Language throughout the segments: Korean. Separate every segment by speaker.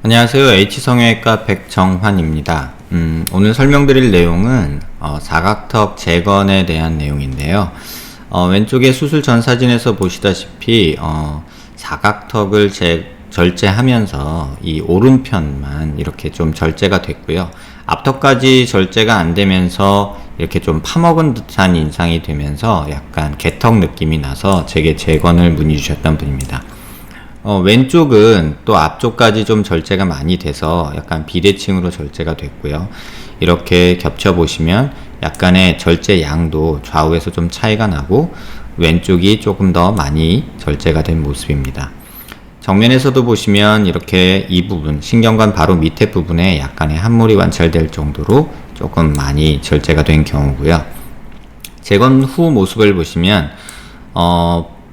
Speaker 1: 안녕하세요. H성형외과 백정환입니다. 오늘 설명드릴 내용은 사각턱 재건에 대한 내용인데요. 왼쪽에 수술 전 사진에서 보시다시피 사각턱을 절제하면서 이 오른편만 이렇게 좀 절제가 됐고요. 앞턱까지 절제가 안 되면서 이렇게 좀 파먹은 듯한 인상이 되면서 약간 개턱 느낌이 나서 제게 재건을 문의 주셨던 분입니다. 왼쪽은 또 앞쪽까지 좀 절제가 많이 돼서 약간 비대칭으로 절제가 됐고요. 이렇게 겹쳐 보시면 약간의 절제 양도 좌우에서 좀 차이가 나고 왼쪽이 조금 더 많이 절제가 된 모습입니다. 정면에서도 보시면 이렇게 이 부분, 신경관 바로 밑에 부분에 약간의 함몰이 관찰될 정도로 조금 많이 절제가 된 경우고요. 재건 후 모습을 보시면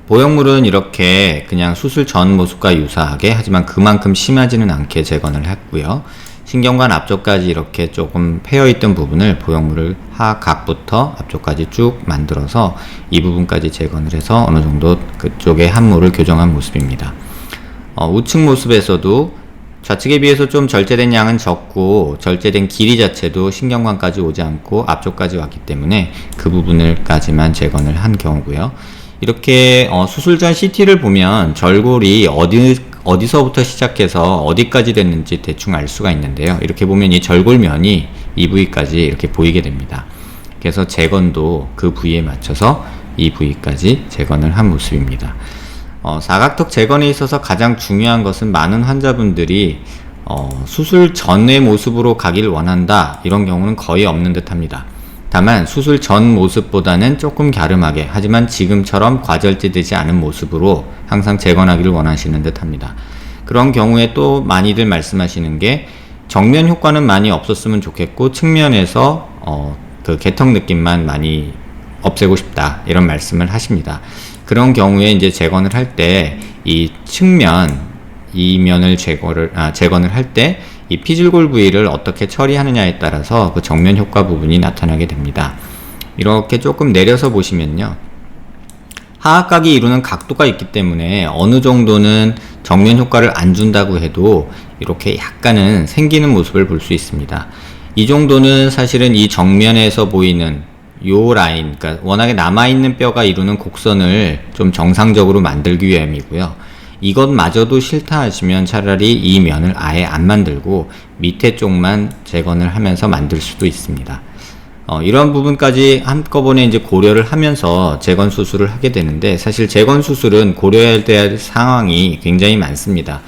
Speaker 1: 보형물은 이렇게 그냥 수술 전 모습과 유사하게 하지만 그만큼 심하지는 않게 재건을 했고요. 신경관 앞쪽까지 이렇게 조금 패여있던 부분을 보형물을 하각부터 앞쪽까지 쭉 만들어서 이 부분까지 재건을 해서 어느 정도 그쪽에 함몰을 교정한 모습입니다. 우측 모습에서도 좌측에 비해서 좀 절제된 양은 적고 절제된 길이 자체도 신경관까지 오지 않고 앞쪽까지 왔기 때문에 그 부분을까지만 재건을 한 경우고요. 이렇게 수술 전 CT를 보면 절골이 어디서부터 시작해서 어디까지 됐는지 대충 알 수가 있는데요. 이렇게 보면 이 절골면이 이 부위까지 이렇게 보이게 됩니다. 그래서 재건도 그 부위에 맞춰서 이 부위까지 재건을 한 모습입니다. 사각턱 재건에 있어서 가장 중요한 것은 많은 환자분들이 수술 전의 모습으로 가길 원한다, 이런 경우는 거의 없는 듯 합니다. 다만 수술 전 모습보다는 조금 갸름하게, 하지만 지금처럼 과절제되지 않은 모습으로 항상 재건하기를 원하시는 듯 합니다. 그런 경우에 또 많이들 말씀하시는 게 정면 효과는 많이 없었으면 좋겠고 측면에서 그 개턱 느낌만 많이 없애고 싶다, 이런 말씀을 하십니다. 그런 경우에 이제 재건을 할 때 이 측면, 이 면을 재건을 할 때 이 피질골 부위를 어떻게 처리하느냐에 따라서 그 정면 효과 부분이 나타나게 됩니다. 이렇게 조금 내려서 보시면요, 하악각이 이루는 각도가 있기 때문에 어느 정도는 정면 효과를 안 준다고 해도 이렇게 약간은 생기는 모습을 볼 수 있습니다. 이 정도는 사실은 이 정면에서 보이는 요 라인, 그러니까 워낙에 남아있는 뼈가 이루는 곡선을 좀 정상적으로 만들기 위함이고요. 이것마저도 싫다 하시면 차라리 이 면을 아예 안 만들고 밑에 쪽만 재건을 하면서 만들 수도 있습니다. 이런 부분까지 한꺼번에 이제 고려를 하면서 재건 수술을 하게 되는데, 사실 재건 수술은 고려해야 될 상황이 굉장히 많습니다.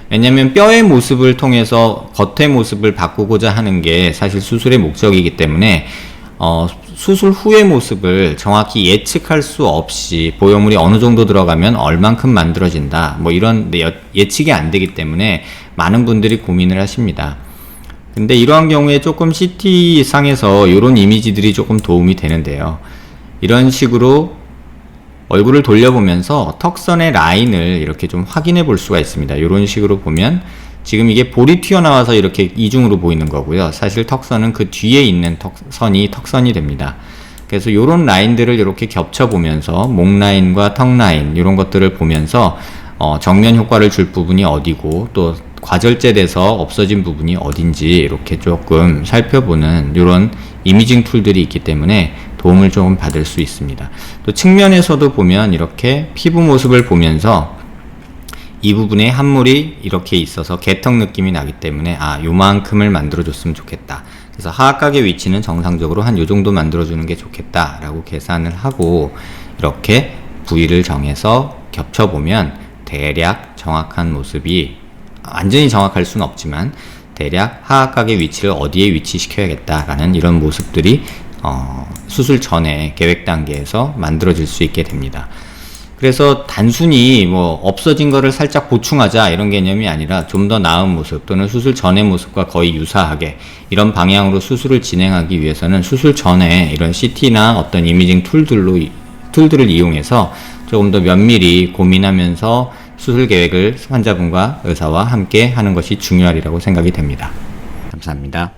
Speaker 1: 왜냐하면 뼈의 모습을 통해서 겉의 모습을 바꾸고자 하는 게 사실 수술의 목적이기 때문에 수술 후의 모습을 정확히 예측할 수 없이 보형물이 어느 정도 들어가면 얼만큼 만들어진다, 뭐 이런 예측이 안 되기 때문에 많은 분들이 고민을 하십니다. 근데 이러한 경우에 조금 CT 상에서 이런 이미지들이 조금 도움이 되는데요. 이런 식으로 얼굴을 돌려보면서 턱선의 라인을 이렇게 좀 확인해 볼 수가 있습니다. 이런 식으로 보면 지금 이게 볼이 튀어나와서 이렇게 이중으로 보이는 거고요. 사실 턱선은 그 뒤에 있는 선이 턱선이 됩니다. 그래서 이런 라인들을 이렇게 겹쳐보면서 목 라인과 턱 라인, 이런 것들을 보면서 정면 효과를 줄 부분이 어디고 또 과절제돼서 없어진 부분이 어딘지 이렇게 조금 살펴보는 이런 이미징 툴들이 있기 때문에 도움을 조금 받을 수 있습니다. 또 측면에서도 보면 이렇게 피부 모습을 보면서 이 부분에 함몰이 이렇게 있어서 개턱 느낌이 나기 때문에 요만큼을 만들어줬으면 좋겠다. 그래서 하악각의 위치는 정상적으로 한 요정도 만들어주는 게 좋겠다 라고 계산을 하고 이렇게 부위를 정해서 겹쳐보면 대략 정확한 모습이, 완전히 정확할 수는 없지만 대략 하악각의 위치를 어디에 위치시켜야겠다라는 이런 모습들이 수술 전에 계획 단계에서 만들어질 수 있게 됩니다. 그래서 단순히 뭐 없어진 거를 살짝 보충하자, 이런 개념이 아니라 좀 더 나은 모습 또는 수술 전의 모습과 거의 유사하게 이런 방향으로 수술을 진행하기 위해서는 수술 전에 이런 CT나 어떤 이미징 툴들을 이용해서 조금 더 면밀히 고민하면서 수술 계획을 환자분과 의사와 함께 하는 것이 중요하리라고 생각이 됩니다. 감사합니다.